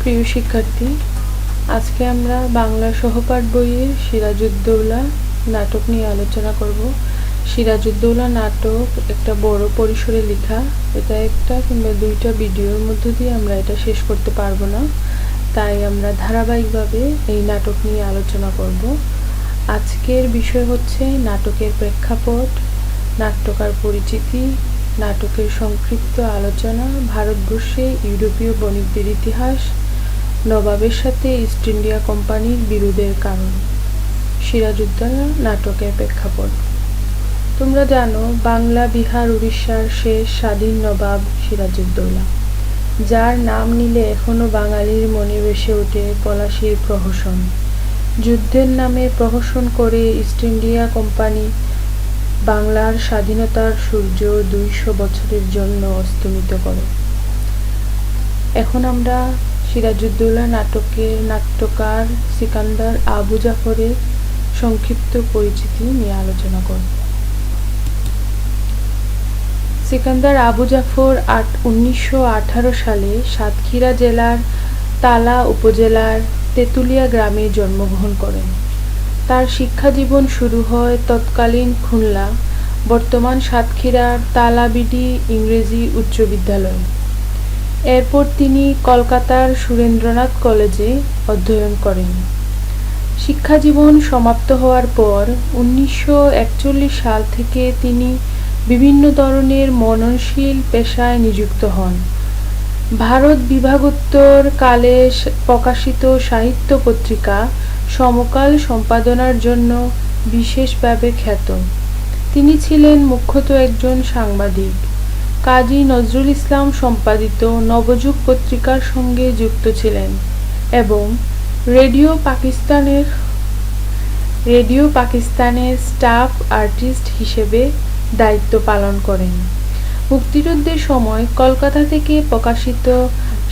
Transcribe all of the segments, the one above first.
প্রিয় শিক্ষার্থী, আজকে আমরা বাংলা সহপাঠ বইয়ের সিরাজউদ্দৌলা নাটক নিয়ে আলোচনা করব। সিরাজউদ্দৌলা নাটক একটা বড় পরিসরে লেখা। এটা একটা কিংবা দুইটা ভিডিওর মধ্য দিয়ে আমরা এটা শেষ করতে পারবো না, তাই আমরা ধারাবাহিকভাবে এই নাটক নিয়ে আলোচনা করব। আজকের বিষয় হচ্ছে নাটকের প্রেক্ষাপট, নাট্যকার পরিচিতি, নাটকের সংক্ষিপ্ত আলোচনা, ভারতবর্ষে ইউরোপীয় বণিকদের ইতিহাস, নবাবের সাথে ইস্ট ইন্ডিয়া কোম্পানির বিরোধের কারণ। সিরাজউদ্দৌলা নাটকের প্রেক্ষাপট। তোমরা জানো, বাংলা, বিহার, উড়িষ্যার শেষ স্বাধীন নবাব সিরাজউদ্দৌলা, যার নাম নিলে এখনো বাঙালির মনে ভেসে ওঠে পলাশীর প্রহসন। যুদ্ধের নামে প্রহসন করে ইস্ট ইন্ডিয়া কোম্পানি বাংলার স্বাধীনতার সূর্য 200 বছরের জন্য অস্তমিত করে। এখন আমরা সিরাজউদ্দৌলা নাটকের নাট্যকার সিকান্দার আবু জাফরের সংক্ষিপ্ত পরিচিতি নিয়ে আলোচনা করব। সিকান্দার আবু জাফর 1918 সালে সাতক্ষীরা জেলার তালা উপজেলার তেঁতুলিয়া গ্রামে জন্মগ্রহণ করেন। তার শিক্ষাজীবন শুরু হয় তৎকালীন খুলনা, বর্তমান সাতক্ষীরার তালাবিডি ইংরেজি উচ্চ বিদ্যালয়ে। এরপর তিনি কলকাতার সুরেন্দ্রনাথ কলেজে অধ্যয়ন করেন। শিক্ষাজীবন সমাপ্ত হওয়ার পর 1941 সাল থেকে তিনি বিভিন্ন ধরনের মননশীল পেশায় নিযুক্ত হন। ভারত বিভাগোত্তর কালে প্রকাশিত সাহিত্য পত্রিকা সমকাল সম্পাদনার জন্য বিশেষভাবে খ্যাত। তিনি ছিলেন মুখ্যত একজন সাংবাদিক। কাজী নজরুল ইসলাম সম্পাদিত নবযুগ পত্রিকার সঙ্গে যুক্ত ছিলেন এবং রেডিও পাকিস্তানের স্টাফ আর্টিস্ট হিসেবে দায়িত্ব পালন করেন। মুক্তিযুদ্ধের সময় কলকাতা থেকে প্রকাশিত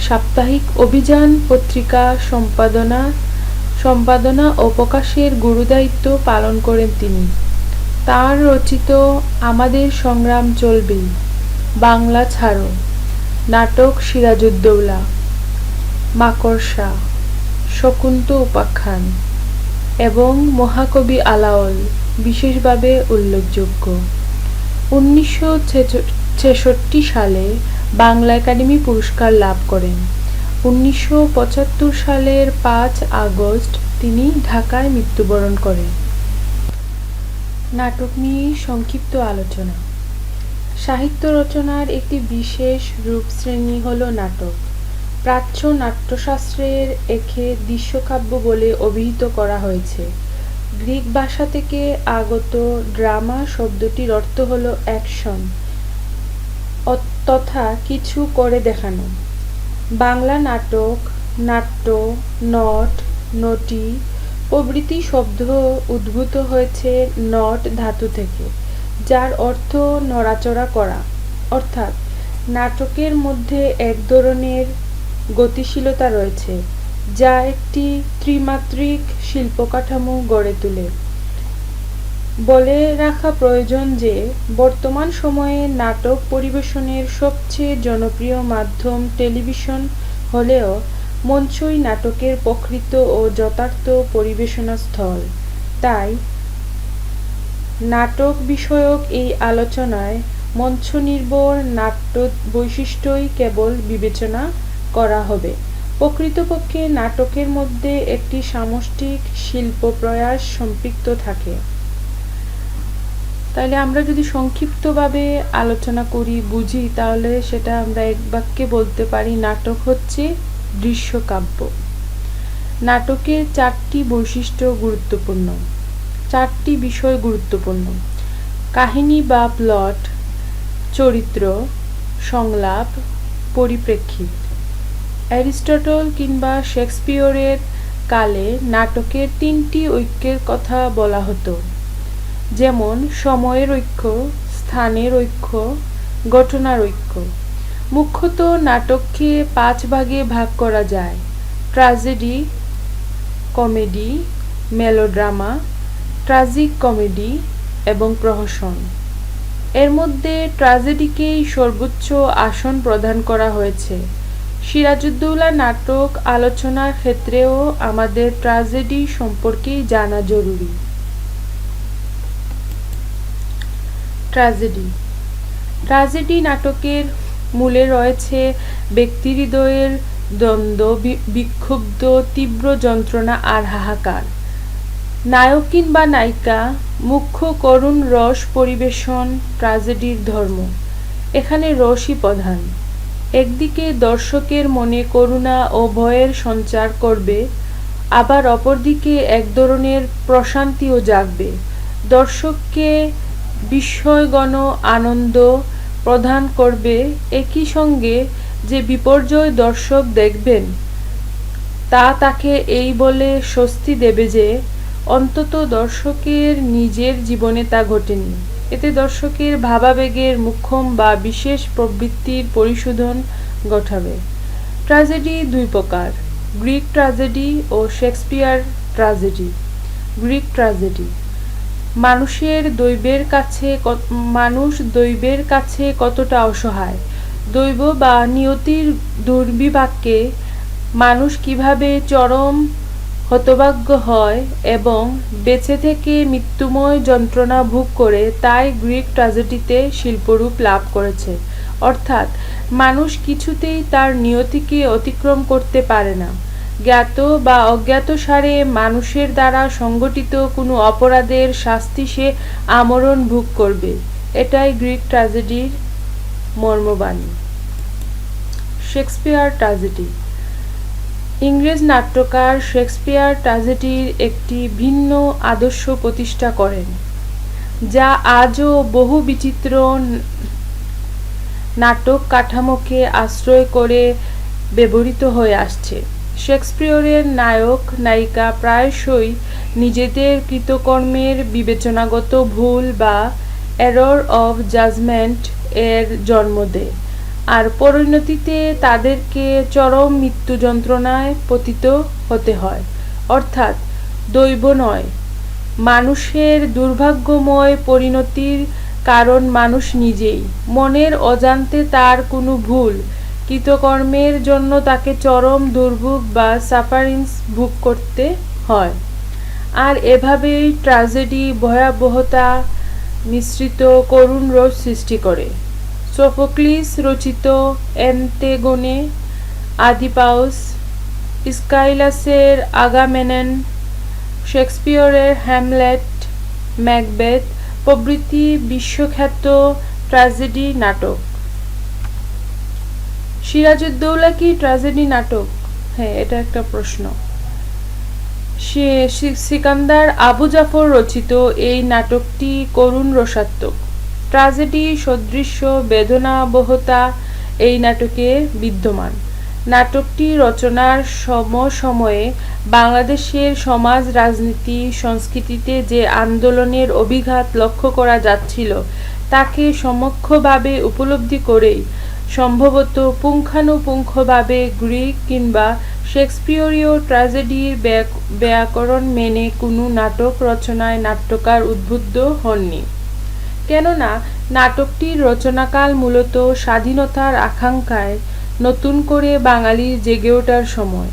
সাপ্তাহিক অভিযান পত্রিকা সম্পাদনা ও প্রকাশের গুরুদায়িত্ব পালন করেন তিনি। তাঁর রচিত আমাদের সংগ্রাম চলবেই, বাংলা ছাড়ো, নাটক সিরাজউদ্দৌলা, মাকড়সা, শকুন্ত উপাখ্যান এবং মহাকবি আলাওল বিশেষভাবে উল্লেখযোগ্য। 1966 সালে বাংলা একাডেমি পুরস্কার লাভ করেন। 1975 সালের 5 আগস্ট তিনি ঢাকায় মৃত্যুবরণ করেন। নাটক নিয়ে সংক্ষিপ্ত আলোচনা। সাহিত্য রচনার একটি বিশেষ রূপশ্রেণী হল নাটক। প্রাচ্য নাট্যশাস্ত্রের একে দৃশ্যকাব্য বলে অভিহিত করা হয়েছে। গ্রিক ভাষা থেকে আগত ড্রামা শব্দটির অর্থ হল অ্যাকশন তথা কিছু করে দেখানো। বাংলা নাটক, নাট্য, নট, নটি প্রভৃতি শব্দ উদ্ভূত হয়েছে নট ধাতু থেকে, যার অর্থ নড়াচড়া করা। অর্থাৎ নাটকের মধ্যে এক ধরনের গতিশীলতা রয়েছে, যা একটি ত্রিমাত্রিক শিল্পকাঠামো গড়ে তোলে। বলে রাখা প্রয়োজন যে বর্তমান সময়ে নাটক পরিবেশনের সবচেয়ে জনপ্রিয় মাধ্যম টেলিভিশন হলেও মঞ্চই নাটকের প্রকৃত ও যথার্থ পরিবেশনা স্থল। তাই নাটক বিষয়ক এই আলোচনায় মঞ্চনির্ভর নাট্য বৈশিষ্ট্যই কেবল বিবেচনা করা হবে। প্রকৃতপক্ষে নাটকের মধ্যে একটি সামষ্টিক শিল্প প্রয়াস সম্পৃক্ত থাকে। তাহলে আমরা যদি সংক্ষিপ্তভাবে আলোচনা করি, বুঝি, তাহলে সেটা আমরা এক বাক্যে বলতে পারি, নাটক হচ্ছে দৃশ্যকাব্য। নাটকের 4টি বৈশিষ্ট্য গুরুত্বপূর্ণ, 4টি বিষয় গুরুত্বপূর্ণ: কাহিনী বা প্লট, চরিত্র, সংলাপ, পরিপ্রেক্ষিত। অ্যারিস্টটল কিংবা শেক্সপিয়রের কালে নাটকের 3টি ঐক্যের কথা বলা হতো, যেমন সময়ের ঐক্য, স্থানের ঐক্য, ঘটনার ঐক্য। মুখ্যত নাটককে 5 ভাগে ভাগ করা যায়: tragedy, comedy, melodrama, tragic comedy এবং প্রহসন। এর মধ্যে ট্র্যাজেডিকেই সর্বোচ্চ আসন প্রদান করা হয়েছে। সিরাজউদ্দৌলা নাটক আলোচনার ক্ষেত্রেও আমাদের ট্র্যাজেডি সম্পর্কেই জানা জরুরি। ট্র্যাজেডি নাটকের মূলে রয়েছে ব্যক্তিহৃদয়ের দ্বন্দ্ব, বিক্ষুব্ধ তীব্র যন্ত্রণা আর হাহাকার। নায়ক কিংবা নায়িকা মুখ্য করুণ রস পরিবেশন ট্র্যাজেডির ধর্ম। এখানে রসই প্রধান। একদিকে দর্শকের মনে করুণা ও ভয়ের সঞ্চার করবে, আবার অপরদিকে এক ধরনের প্রশান্তিও জাগবে। দর্শককে বিস্ময়গণ আনন্দ প্রদান করবে। একই সঙ্গে যে বিপর্যয় দর্শক দেখবেন তা তাকে এই বলে স্বস্তি দেবে যে অন্তত দর্শকের নিজের জীবনে তা ঘটেনি। এতে দর্শকের ভাবাবেগের মোক্ষম বা বিশেষ প্রবৃত্তির পরিশোধন ঘটাবে। ট্র্যাজেডি দুই প্রকার: গ্রিক ট্র্যাজেডি ও শেক্সপিয়ার ট্র্যাজেডি। গ্রিক ট্র্যাজেডি মানুষ দৈবের কাছে কতটা অসহায়, দৈব বা নিয়তির দুর্বিপাকে মানুষ কিভাবে চরম হতভাগ্য হয় এবং বেঁচে থেকে মৃত্যুময় যন্ত্রণা ভোগ করে, তাই গ্রিক ট্র্যাজেডিতে শিল্পরূপ লাভ করেছে। অর্থাৎ মানুষ কিছুতেই তার নিয়তিকে অতিক্রম করতে পারে না। জ্ঞাত বা অজ্ঞাতসারে মানুষের দ্বারা সংঘটিত কোনো অপরাধের শাস্তি সে আমরণ ভোগ করবে। এটাই গ্রিক ট্র্যাজেডির মর্মবাণী। Shakespeare tragedy. ইংরেজ নাট্যকার শেক্সপিয়ার ট্র্যাজেডির একটি ভিন্ন আদর্শ প্রতিষ্ঠা করেন, যা আজও বহু বিচিত্র নাটক কাঠামোকে আশ্রয় করে ব্যবহৃত হয়ে আসছে। শেক্সপিয়রের নায়ক নায়িকা প্রায়শই নিজেদের কৃতকর্মের বিবেচনাগত ভুল বা এরর অফ জাজমেন্ট এর জন্ম দেয়, আর পরিণতিতে তাদেরকে চরম মৃত্যু যন্ত্রণায় পতিত হতে হয়। অর্থাৎ দৈব নয়, মানুষের দুর্ভাগ্যময় পরিণতির কারণ মানুষ নিজেই। মনের অজান্তে তার কোনো ভুল কৃতকর্মের জন্য তাকে চরম দুর্ভোগ বা সাফারিংস ভোগ করতে হয়। আর এভাবেই ট্র্যাজেডি ভয়াবহতা মিশ্রিত করুণ রস সৃষ্টি করে। সোফোক্লিস রচিত অ্যান্টিগোনে, আদিপাউস, স্কাইলাসের আগামেমনন, শেক্সপিয়রের হ্যামলেট, ম্যাকবেথ প্রভৃতি বিশ্বখ্যাত ট্র্যাজেডি নাটক। সিরাজউদ্দৌলা কি ট্র্যাজেডি নাটক? হ্যাঁ, এটা একটা প্রশ্ন। সিকান্দার আবু জাফর রচিত এই নাটকটি করুণ রসাত্মক। ট্র্যাজেডি সদৃশ্য বেদনাবহতা এই নাটকে বিদ্যমান। নাটকটি রচনার সময়ে বাংলাদেশের সমাজ, রাজনীতি, সংস্কৃতিতে যে আন্দোলনের অভিঘাত লক্ষ্য করা যাচ্ছিল তাকে সমক্ষভাবে উপলব্ধি করেই সম্ভবত পুঙ্খানুপুঙ্খভাবে গ্রিক কিংবা শেক্সপিয়রীয় ট্র্যাজেডির ব্যাকরণ মেনে কোনো নাটক রচনায় নাট্যকার উদ্বুদ্ধ হননি। কেননা নাটকটির রচনাকাল মূলত স্বাধীনতার আকাঙ্ক্ষায় নতুন করে বাঙালির জেগে ওঠার সময়,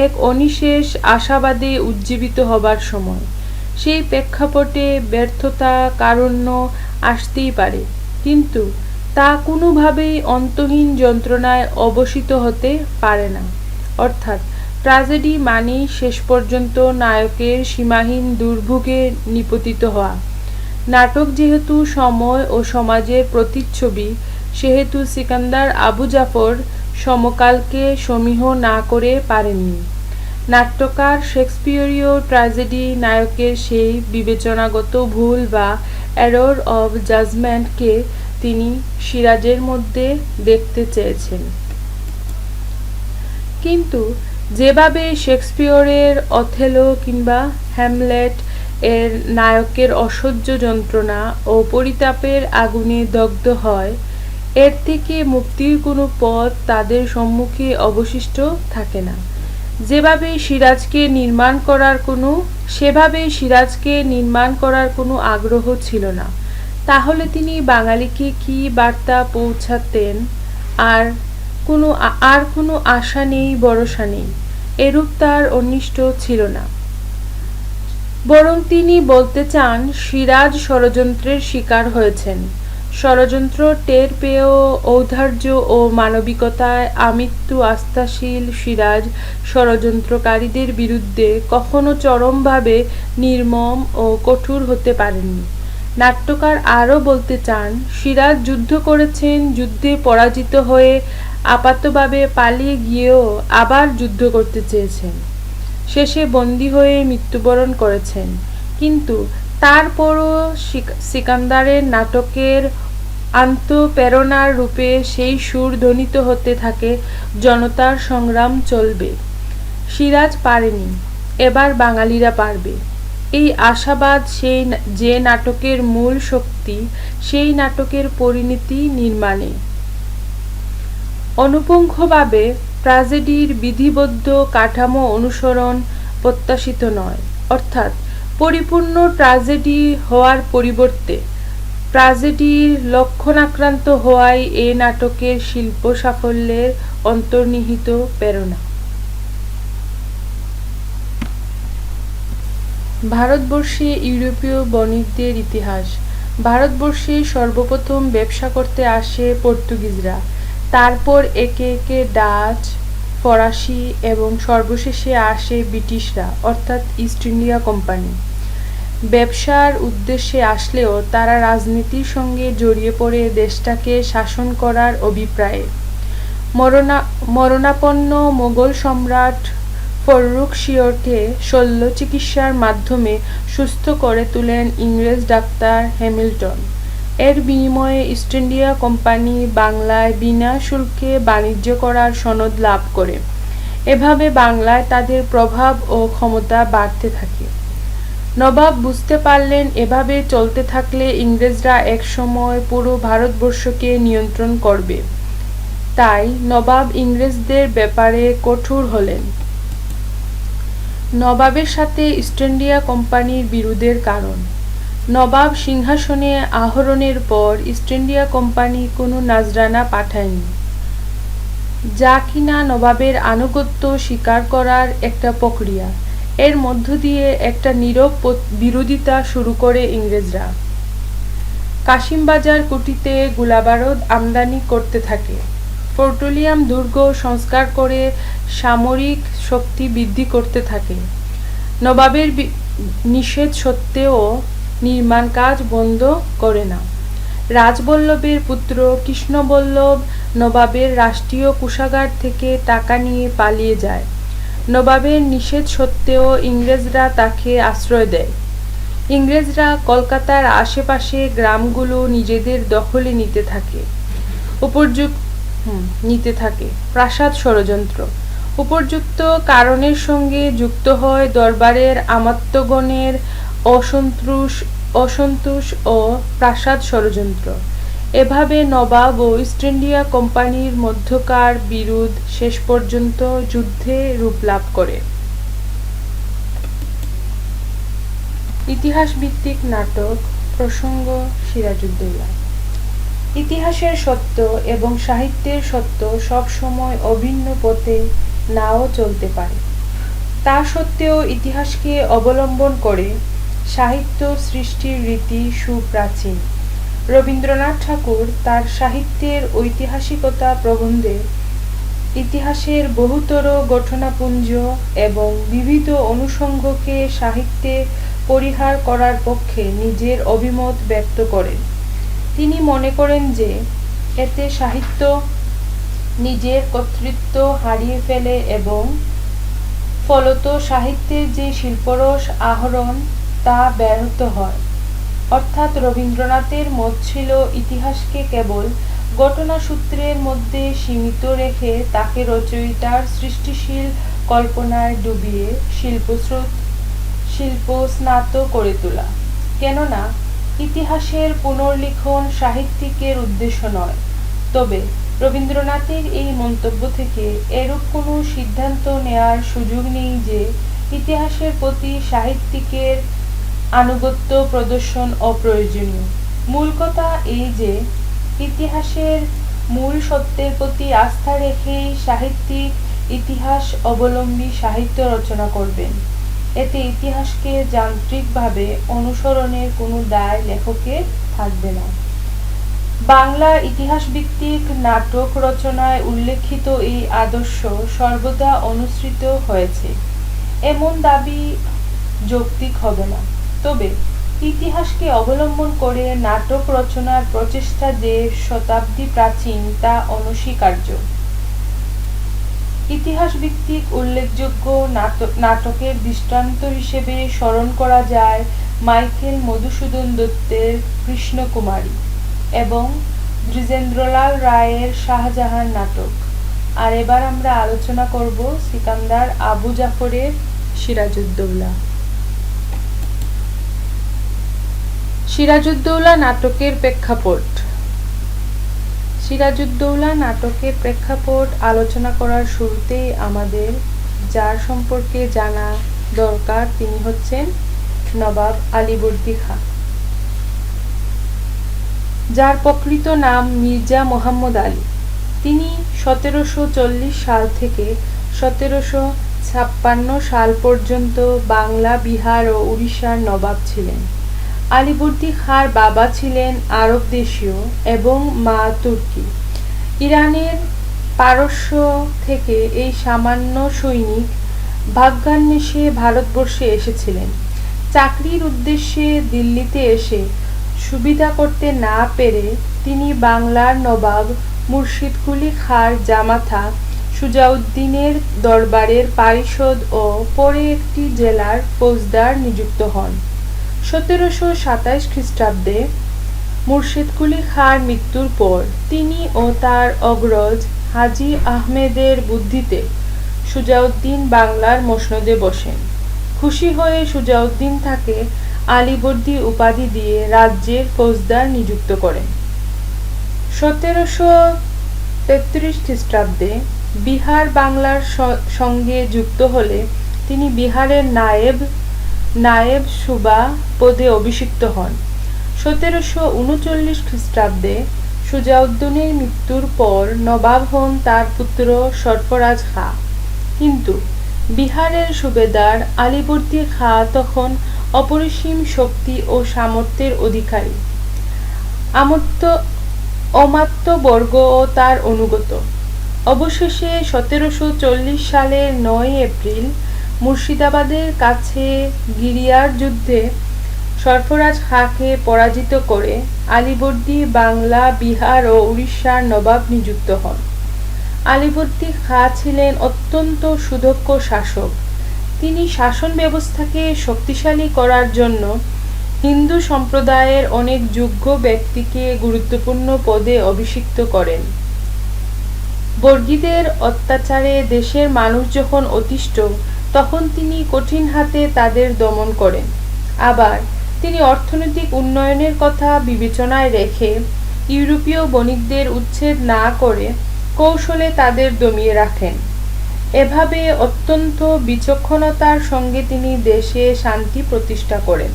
এক অনিশেষ আশাবাদে উজ্জীবিত হবার সময়। সেই প্রেক্ষাপটে ব্যর্থতা, কারুণ্য আসতেই পারে, কিন্তু তা কোনোভাবেই অন্তহীন যন্ত্রণায় অবসিত হতে পারে না। অর্থাৎ ট্র্যাজেডি মানেই শেষ পর্যন্ত নায়কের সীমাহীন দুর্ভোগে নিপতিত হওয়া। নাটক যেহেতু সময় ও সমাজের প্রতিচ্ছবি, সেহেতু সিকান্দার আবু জাফর সমকালকে সমীহ না করে পারেননি। নাট্যকার শেক্সপিয়রীয় ট্র্যাজেডি নায়কের সেই বিবেচনাগত ভুল বা এরর অব জাজমেন্টকে তিনি সিরাজের মধ্যে দেখতে চেয়েছেন। কিন্তু যেভাবে শেক্সপিয়রের অথেলো কিংবা হ্যামলেট এর নায়কের অসহ্য যন্ত্রণা ও পরিতাপের আগুনে দগ্ধ হয়, এর থেকে মুক্তির কোনো পথ তাদের সম্মুখে অবশিষ্ট থাকে না। সেভাবে সিরাজকে নির্মাণ করার কোনো আগ্রহ ছিল না। তাহলে তিনি বাঙালিকে কী বার্তা পৌঁছাতেন আর কোনো আশা নেই, ভরসা নেই, এরূপ তার অনিষ্ট ছিল না। বরং তিনি বলতে চান সিরাজ ষড়যন্ত্রের শিকার হয়েছেন। ষড়যন্ত্র টের পেয়েও ঔদার্য ও মানবিকতায় আমৃত্যু আস্থাশীল সিরাজ ষড়যন্ত্রকারীদের বিরুদ্ধে কখনো চরমভাবে নির্মম ও কঠোর হতে পারেননি। নাট্যকার আরও বলতে চান সিরাজ যুদ্ধ করেছেন, যুদ্ধে পরাজিত হয়ে আপাতভাবে পালিয়ে গিয়েও আবার যুদ্ধ করতে চেয়েছেন, শেষে বন্দী হয়ে মৃত্যুবরণ করেছেন। কিন্তু তারপরও সিকান্দারের নাটকের আন্তঃপ্রেরণার রূপে সেই সুর ধ্বনিত হতে থাকে, জনতার সংগ্রাম চলবে, সিরাজ পারেনি, এবার বাঙালিরা পারবে। এই আশাবাদ যে নাটকের মূল শক্তি, সেই নাটকের পরিণতি নির্মাণে। অনুপুঙ্খভাবে ট্র্যাজেডির বিধিবদ্ধ কাঠামো অনুসরণ প্রত্যাশিত নয়, অর্থাৎ পরিপূর্ণ ট্র্যাজেডি হওয়ার পরিবর্তে ট্র্যাজেডির লক্ষণাক্রান্ত হওয়াই এ নাটকের শিল্প সাফল্যের অন্তর্নিহিত প্রেরণা। ভারতবর্ষে ইউরোপীয় বণিকদের ইতিহাস। ভারতবর্ষে সর্বপ্রথম ব্যবসা করতে আসে পর্তুগিজরা, তারপর একে একে ডাচ, ফরাসি এবং সর্বশেষে আসে ব্রিটিশরা, অর্থাৎ ইস্ট ইন্ডিয়া কোম্পানি। ব্যবসার উদ্দেশ্যে আসলেও তারা রাজনীতির সঙ্গে জড়িয়ে পড়ে দেশটাকে শাসন করার অভিপ্রায়ে। মরণাপন্ন মোগল সম্রাট ফররুখশিয়রকে শল্য চিকিৎসার মাধ্যমে সুস্থ করে তুলেন ইংরেজ ডাক্তার হ্যামিল্টন। এর বিনিময়ে ইস্ট ইন্ডিয়া কোম্পানি বাংলায় বিনা শুল্কে বাণিজ্য করার সনদ লাভ করে। এভাবে বাংলায় তাদের প্রভাব ও ক্ষমতা বাড়তে থাকে। নবাব বুঝতে পারলেন এভাবে চলতে থাকলে ইংরেজরা একসময় পুরো ভারতবর্ষকে নিয়ন্ত্রণ করবে। তাই নবাব ইংরেজদের ব্যাপারে কঠোর হলেন। নবাবের সাথে ইস্ট ইন্ডিয়া কোম্পানির বিরোধের কারণ। নবাব সিংহাসনে আরোহণের পর ইস্ট ইন্ডিয়া কোম্পানি কোনো নজরানা পাঠায়নি, যা কিনা নবাবের আনুগত্য স্বীকার করার একটা প্রক্রিয়া। এর মধ্য দিয়ে একটা নীরব বিরোধিতা শুরু করে ইংরেজরা। কাশিমবাজার কুটিতে গোলাবারুদ আমদানি করতে থাকে, পেট্রোলিয়াম দুর্গ সংস্কার করে সামরিক শক্তি বৃদ্ধি করতে থাকে। নবাবের নিষেধ সত্ত্বেও নির্মাণ কাজ বন্ধ করে না। রাজবল্লভের পুত্র কৃষ্ণবল্লভ নবাবের রাষ্ট্রীয় কোষাগার থেকে টাকা নিয়ে পালিয়ে যায়। নবাবের নিষেধ সত্ত্বেও ইংরেজরা তাকে আশ্রয় দেয়। ইংরেজরা কলকাতার আশেপাশে গ্রামগুলো নিজেদের দখলে নিতে থাকে। প্রাসাদ ষড়যন্ত্র। উপর্যুক্ত কারণের সঙ্গে যুক্ত হয় দরবারের আমাত্যগণের অসন্তোষ ও প্রাসাদ ষড়যন্ত্র। এভাবে নবাব ও ইস্ট ইন্ডিয়া কোম্পানির মধ্যকার বিরোধ শেষ পর্যন্ত যুদ্ধে রূপ লাভ করে। ইতিহাসভিত্তিক নাটক প্রসঙ্গ সিরাজউদ্দৌলা। ইতিহাসের সত্য এবং সাহিত্যের সত্য সব সময় অভিন্ন পথে নাও চলতে পারে। তা সত্ত্বেও ইতিহাসকে অবলম্বন করে সাহিত্য সৃষ্টির রীতি সুপ্রাচীন। রবীন্দ্রনাথ ঠাকুর তার সাহিত্যের ঐতিহাসিকতা প্রবন্ধে ইতিহাসের বহুতর ঘটনাপুঞ্জ এবং বিবিধ অনুষঙ্গকে সাহিত্যে পরিহার করার পক্ষে নিজের অভিমত ব্যক্ত করেন। তিনি মনে করেন যে এতে সাহিত্য নিজের কর্তৃত্ব হারিয়ে ফেলে এবং ফলত সাহিত্যের যে শিল্পরস আহরণ তা ব্যাহত হয়। অর্থাৎ রবীন্দ্রনাথের মত ছিল ইতিহাসকে কেবল ঘটনাসূত্রের মধ্যে সীমিত রেখে তাকে রচয়িতার সৃষ্টিশীল কল্পনায় ডুবিয়ে শিল্পস্নাত করে তোলা। কেননা ইতিহাসের পুনর্লিখন সাহিত্যিকের উদ্দেশ্য নয়। তবে রবীন্দ্রনাথের এই মন্তব্য থেকে এরূপ কোনো সিদ্ধান্ত নেয়ার সুযোগ নেই যে ইতিহাসের প্রতি সাহিত্যিকের আনুগত্য প্রদর্শন অপ্রয়োজনীয়। মূল কথা এই যে ইতিহাসের মূল সত্যের প্রতি আস্থা রেখেই সাহিত্যিক ইতিহাস অবলম্বী সাহিত্য রচনা করবেন। এতে ইতিহাসকে যান্ত্রিকভাবে অনুসরণের কোনো দায় লেখকের থাকবে না। বাংলা ইতিহাসভিত্তিক নাটক রচনায় উল্লেখিত এই আদর্শ সর্বদা অনুসৃত হয়েছে, এমন দাবি যৌক্তিক হবে না। তবে ইতিহাসকে অবলম্বন করে নাটক রচনার প্রচেষ্টা যে শতাব্দী প্রাচীন তা অনস্বীকার্য। ইতিহাসভিত্তিক উল্লেখযোগ্য নাটকের দৃষ্টান্ত হিসেবে স্মরণ করা যায় মাইকেল মধুসূদন দত্তের কৃষ্ণকুমারী এবং দ্বিজেন্দ্রলাল রায়ের শাহজাহান নাটক। আর এবার আমরা আলোচনা করব সিকান্দার আবু জাফরের সিরাজউদ্দৌলা। সিরাজউদ্দৌলা নাটকের প্রেক্ষাপট। সিরাজউদ্দৌলা নাটকের প্রেক্ষাপট আলোচনা করার শুরুতেই আমাদের যার সম্পর্কে জানা দরকার তিনি হচ্ছেন নবাব আলীবর্দী খাঁ, যার প্রকৃত নাম মির্জা মোহাম্মদ আলী। তিনি 1740 সাল থেকে 1756 সাল পর্যন্ত বাংলা, বিহার ও উড়িষ্যার নবাব ছিলেন। আলীবর্দী খাঁর বাবা ছিলেন আরব দেশীয় এবং মা তুর্কি। ইরানের পারস্য থেকে এই সামান্য সৈনিক ভাগ্যান্বেষে ভারতবর্ষে এসেছিলেন। চাকরির উদ্দেশ্যে দিল্লিতে এসে সুবিধা করতে না পেরে তিনি বাংলার নবাব মুর্শিদ কুলি খাঁর জামাতা সুজাউদ্দিনের দরবারের পারিষদ ও পরে একটি জেলার ফৌজদার নিযুক্ত হন। 1727 খ্রিস্টাব্দে মুর্শিদ কুলি খাঁর মৃত্যুর পর তিনি ও তার অগ্রজ হাজী আহমেদের বুদ্ধিতে সুজাউদ্দিন বাংলার মসনদে বসেন। খুশি হয়ে সুজাউদ্দিন তাকে আলীবর্দী উপাধি দিয়ে রাজ্যের ফৌজদার নিযুক্ত করেন। 1733 খ্রিস্টাব্দে বিহার বাংলার সঙ্গে যুক্ত হলে তিনি বিহারের নায়েব সুবা পদে অভিষিক্ত হন। 1739 খ্রিস্টাব্দে সুজাউদ্দিনের মৃত্যুর পর নবাব হন তার পুত্র সরফরাজ খাঁ। কিন্তু বিহারের সুবেদার আলীবর্দী খাঁ তখন অপরিসীম শক্তি ও সামর্থ্যের অধিকারী। অমাত্যবর্গও তার অনুগত। অবশেষে 1740 সালের 9 এপ্রিল মুর্শিদাবাদের কাছে গিরিয়ার যুদ্ধে সরফরাজ খাঁকে পরাজিত করে আলীবর্দী বাংলা, বিহার ও উড়িষ্যার নবাব নিযুক্ত হন। আলীবর্দী খাঁ ছিলেন অত্যন্ত সুদক্ষ শাসক। তিনি শাসন ব্যবস্থাকে শক্তিশালী করার জন্য হিন্দু সম্প্রদায়ের অনেক যোগ্য ব্যক্তিকে গুরুত্বপূর্ণ পদে অভিষিক্ত করেন। বর্গীদের অত্যাচারে দেশের মানুষ যখন অতিষ্ঠ, তখন তিনি কঠিন হাতে তাদের দমন করেন। আবার তিনি অর্থনৈতিক উন্নয়নের কথা বিবেচনায় রেখে ইউরোপীয় বণিকদের উচ্ছেদ না করে কৌশলে তাদের দমিয়ে রাখেন। এভাবে অত্যন্ত বিচক্ষণতার সঙ্গে তিনি দেশে শান্তি প্রতিষ্ঠা করেন।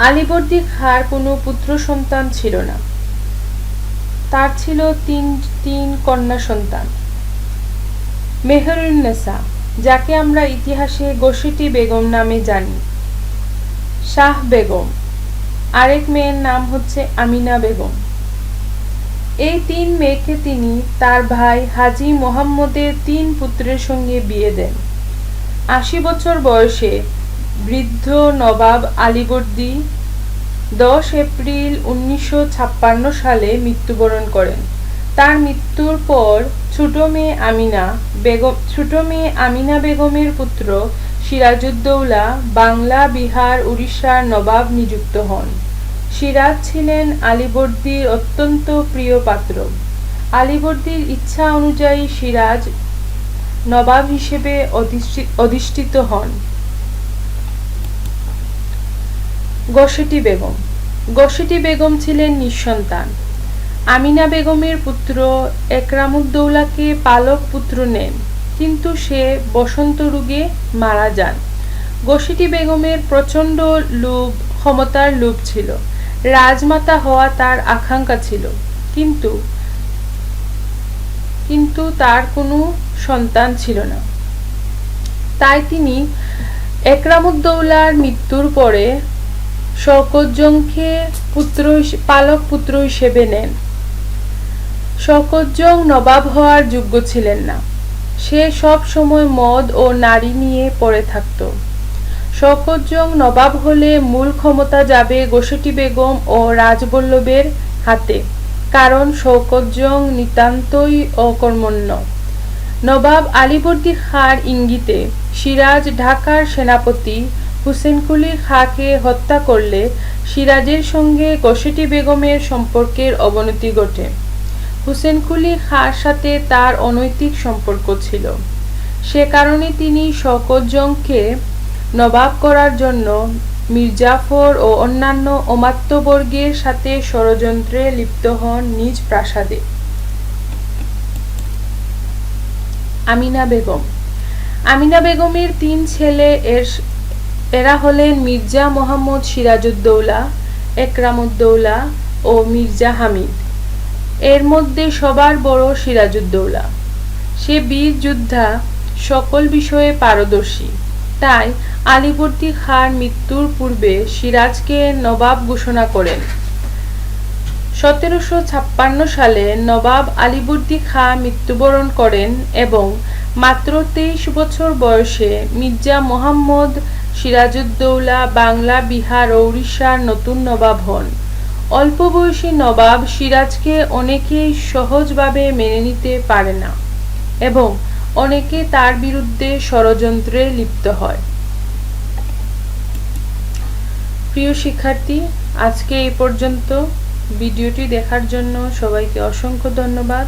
আলীবর্দী খাঁর কোনো পুত্র সন্তান ছিল না। তার ছিল তিন কন্যা সন্তান। মেহেরুন্নেসা, যাকে আমরা ইতিহাসে গোসেটি বেগম নামে জানি, শাহ বেগম, আরেক মেয়ের নাম হচ্ছে আমিনা বেগম। এই 3 মেয়েকে তিনি তার ভাই হাজী মোহাম্মদের 3 পুত্রের সঙ্গে বিয়ে দেন। 80 বছর বয়সে বৃদ্ধ নবাব আলীবর্দী 10 এপ্রিল 1956 সালে মৃত্যুবরণ করেন। তার মৃত্যুর পর ছোট মেয়ে আমিনা বেগমের পুত্র সিরাজউদ্দৌলা বাংলা, বিহার, উড়িষ্যার নবাব নিযুক্ত হন। সিরাজ ছিলেন আলীবর্দীর অত্যন্ত প্রিয় পাত্র। আলীবর্দীর ইচ্ছা অনুযায়ী সিরাজ নবাব হিসেবে অধিষ্ঠিত হন। গোসেটি বেগম ছিলেন নিঃসন্তান। আমিনা বেগমের পুত্র একরামউদ্দৌলাকে পালক পুত্র নেন, কিন্তু সে বসন্ত রোগে মারা যান। গোসেটি বেগমের প্রচণ্ড ক্ষমতার লোভ ছিল। রাজমাতা হওয়া তার আকাঙ্ক্ষা ছিল। কিন্তু তার কোনো সন্তান ছিল না। তাই তিনি একরামউদ্দৌলার মৃত্যুর পরে শওকত জংকে পালক পুত্র হিসেবে নেন। শওকত জং নবাব হওয়ার যোগ্য ছিলেন না। সে সব সময় মদ ও নারী নিয়ে পড়ে থাকত। শওকত জং নবাব হলে মূল ক্ষমতা যাবে গোসেটি বেগম ও রাজবল্লভের হাতে, কারণ শওকত জং নিতান্তই অকর্মণ্য। নবাব আলীবর্দী খাঁর ইঙ্গিতে সিরাজ ঢাকার সেনাপতি হুসেন কুলি খাঁকে হত্যা করলে সিরাজের সঙ্গে গোসেটি বেগমের সম্পর্কের অবনতি ঘটে। হুসেন কুলি খাঁর সাথে তার অনৈতিক সম্পর্ক ছিল। সে কারণে তিনি শওকত জংকে নবাব করার জন্য মীরজাফর ও অন্যান্য অমাত্যবর্গের সাথে ষড়যন্ত্রে লিপ্ত হন নিজ প্রাসাদে। আমিনা বেগমের 3 ছেলে, এরা হলেন মির্জা মোহাম্মদ সিরাজউদ্দৌলা, একরামউদ্দৌলা ও মির্জা হামিদ। এর মধ্যে সবার বড় সিরাজউদ্দৌলা। সে বীর যোদ্ধা, সকল বিষয়ে পারদর্শী। তাই আলীবর্দী খাঁর মৃত্যুর পূর্বে সিরাজকে নবাব ঘোষণা করেন। 1756 সালে নবাব আলীবর্দী খাঁ মৃত্যুবরণ করেন এবং মাত্র 23 বছর বয়সে মির্জা মোহাম্মদ সিরাজউদ্দৌলা বাংলা, বিহার ও উড়িষ্যার নতুন নবাব হন। অল্প বয়সী নবাব সিরাজকে অনেকেই সহজভাবে মেনে নিতে পারে না এবং অনেকে তার বিরুদ্ধে ষড়যন্ত্রে লিপ্ত হয়। প্রিয় শিক্ষার্থী, আজকে এই পর্যন্ত। ভিডিওটি দেখার জন্য সবাইকে অসংখ্য ধন্যবাদ।